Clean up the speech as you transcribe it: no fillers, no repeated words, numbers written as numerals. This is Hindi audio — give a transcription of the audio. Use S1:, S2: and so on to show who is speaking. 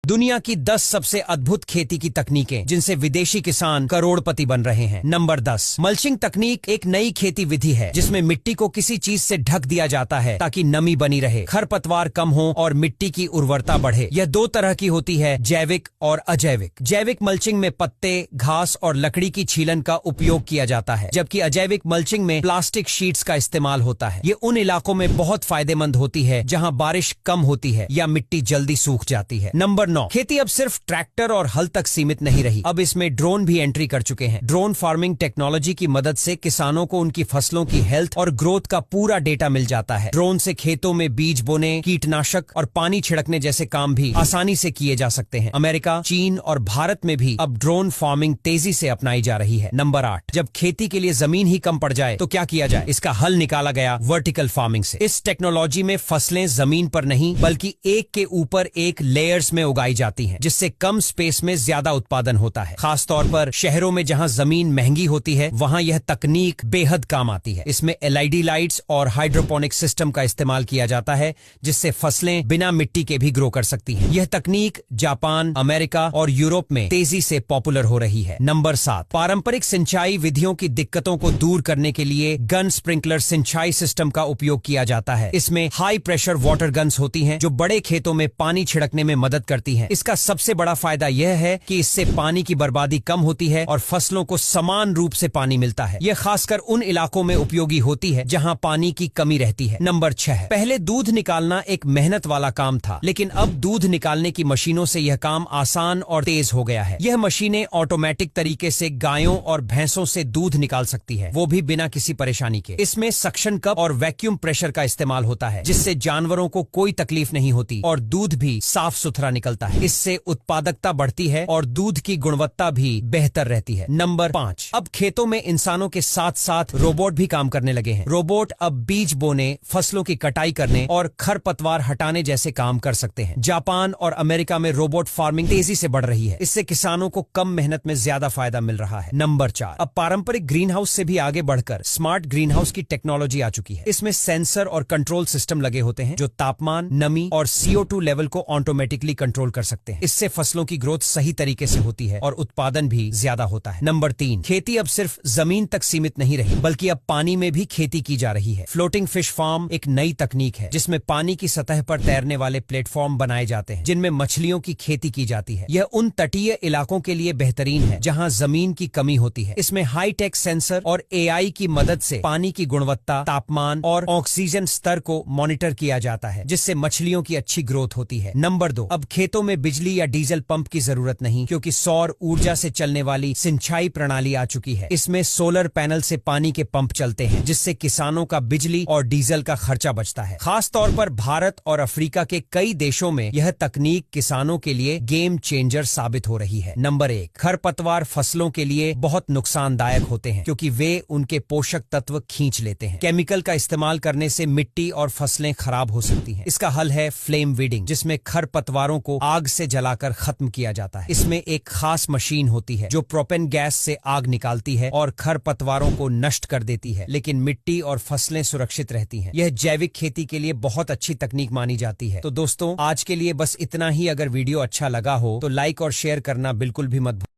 S1: दुनिया की 10 सबसे अद्भुत खेती की तकनीकें जिनसे विदेशी किसान करोड़पति बन रहे हैं। नंबर 10, मल्चिंग तकनीक एक नई खेती विधि है जिसमें मिट्टी को किसी चीज से ढक दिया जाता है ताकि नमी बनी रहे, खरपतवार कम हो और मिट्टी की उर्वरता बढ़े। यह दो तरह की होती है, जैविक और अजैविक। जैविक मल्चिंग में पत्ते, घास और लकड़ी की छीलन का उपयोग किया जाता है, जबकि अजैविक मल्चिंग में प्लास्टिक शीट्स का इस्तेमाल होता है। ये उन इलाकों में बहुत फायदेमंद होती है जहां बारिश कम होती है या मिट्टी जल्दी सूख जाती है। नंबर 9, खेती अब सिर्फ ट्रैक्टर और हल तक सीमित नहीं रही, अब इसमें ड्रोन भी एंट्री कर चुके हैं। ड्रोन फार्मिंग टेक्नोलॉजी की मदद से किसानों को उनकी फसलों की हेल्थ और ग्रोथ का पूरा डेटा मिल जाता है। ड्रोन से खेतों में बीज बोने, कीटनाशक और पानी छिड़कने जैसे काम भी आसानी से किए जा सकते हैं। अमेरिका, चीन और भारत में भी अब ड्रोन फार्मिंग तेजी से अपनाई जा रही है। नंबर 8, जब खेती के लिए जमीन ही कम पड़ जाए तो क्या किया जाए? इसका हल निकाला गया वर्टिकल फार्मिंग से। इस टेक्नोलॉजी में फसलें जमीन पर नहीं बल्कि एक के ऊपर एक लेयर्स में उगाई जाती हैं, जिससे कम स्पेस में ज्यादा उत्पादन होता है। खासतौर पर शहरों में जहां जमीन महंगी होती है वहां यह तकनीक बेहद काम आती है। इसमें एलईडी लाइट्स और हाइड्रोपोनिक सिस्टम का इस्तेमाल किया जाता है, जिससे फसलें बिना मिट्टी के भी ग्रो कर सकती हैं। यह तकनीक जापान, अमेरिका और यूरोप में तेजी से पॉपुलर हो रही है। नंबर 7, पारंपरिक सिंचाई विधियों की दिक्कतों को दूर करने के लिए गन स्प्रिंकलर सिंचाई सिस्टम का उपयोग किया जाता है। इसमें हाई प्रेशर वाटर गन्स होती हैं जो बड़े खेतों में पानी छिड़कने में मदद करती हैं। इसका सबसे बड़ा फायदा यह है कि इससे पानी की बर्बादी कम होती है और फसलों को समान रूप से पानी मिलता है। यह खासकर उन इलाकों में उपयोगी होती है जहां पानी की कमी रहती है। नंबर 6, पहले दूध निकालना एक मेहनत वाला काम था, लेकिन अब दूध निकालने की मशीनों से यह काम आसान और तेज हो गया है। यह मशीनें ऑटोमेटिक तरीके से गायों और भैंसों से दूध निकाल सकती है, वो भी बिना किसी परेशानी के। इसमें सक्शन कप और वैक्यूम प्रेशर का इस्तेमाल होता है, जिससे जानवरों को कोई तकलीफ नहीं होती और दूध भी साफ सुथरा निकलता है। इससे उत्पादकता बढ़ती है और दूध की गुणवत्ता भी बेहतर रहती है। नंबर 5, अब खेतों में इंसानों के साथ साथ रोबोट भी काम करने लगे हैं। रोबोट अब बीज बोने, फसलों की कटाई करने और खरपतवार हटाने जैसे काम कर सकते हैं। जापान और अमेरिका में रोबोट फार्मिंग तेजी से बढ़ रही है। इससे किसानों को कम मेहनत में ज्यादा फायदा मिल रहा है। नंबर 4, अब पारंपरिक ग्रीन हाउस से भी आगे बढ़कर स्मार्ट ग्रीन हाउस की टेक्नोलॉजी आ चुकी है। इसमें सेंसर और कंट्रोल सिस्टम लगे होते हैं जो तापमान, नमी और CO2 लेवल को ऑटोमेटिकली कंट्रोल कर सकते हैं। इससे फसलों की ग्रोथ सही तरीके से होती है और उत्पादन भी ज्यादा होता है। नंबर 3, खेती अब सिर्फ जमीन तक सीमित नहीं रही बल्कि अब पानी में भी खेती की जा रही है। फ्लोटिंग फिश फार्म एक नई तकनीक है जिसमें पानी की सतह पर तैरने वाले प्लेटफॉर्म बनाए जाते हैं जिनमें मछलियों की खेती की जाती है। यह उन तटीय इलाकों के लिए बेहतरीन है जहां जमीन की कमी होती है। इसमें हाईटेक सेंसर और AI की मदद से पानी की गुणवत्ता, तापमान और ऑक्सीजन स्तर को मॉनिटर किया जाता है, जिससे मछलियों की अच्छी ग्रोथ होती है। नंबर 2, अब खेतों में बिजली या डीजल पंप की जरूरत नहीं, क्योंकि सौर ऊर्जा से चलने वाली सिंचाई प्रणाली आ चुकी है। इसमें सोलर पैनल से पानी के पंप चलते हैं, जिससे किसानों का बिजली और डीजल का खर्चा बचता है। खास तौर पर भारत और अफ्रीका के कई देशों में यह तकनीक किसानों के लिए गेम चेंजर साबित हो रही है। नंबर 1, खरपतवार फसलों के लिए बहुत नुकसानदायक होते हैं क्योंकि वे उनके पोषक तत्व खींच लेते हैं। केमिकल का इस्तेमाल करने से मिट्टी और फसलें खराब हो सकती हैं। इसका हल है फ्लेम वीडिंग, जिसमें खरपतवारों को आग से जलाकर खत्म किया जाता है। इसमें एक खास मशीन होती है जो प्रोपेन गैस से आग निकालती है और खरपतवारों को नष्ट कर देती है, लेकिन मिट्टी और फसलें सुरक्षित रहती हैं। यह जैविक खेती के लिए बहुत अच्छी तकनीक मानी जाती है। तो दोस्तों, आज के लिए बस इतना ही। अगर वीडियो अच्छा लगा हो तो लाइक और शेयर करना बिल्कुल भी मत भूलिए।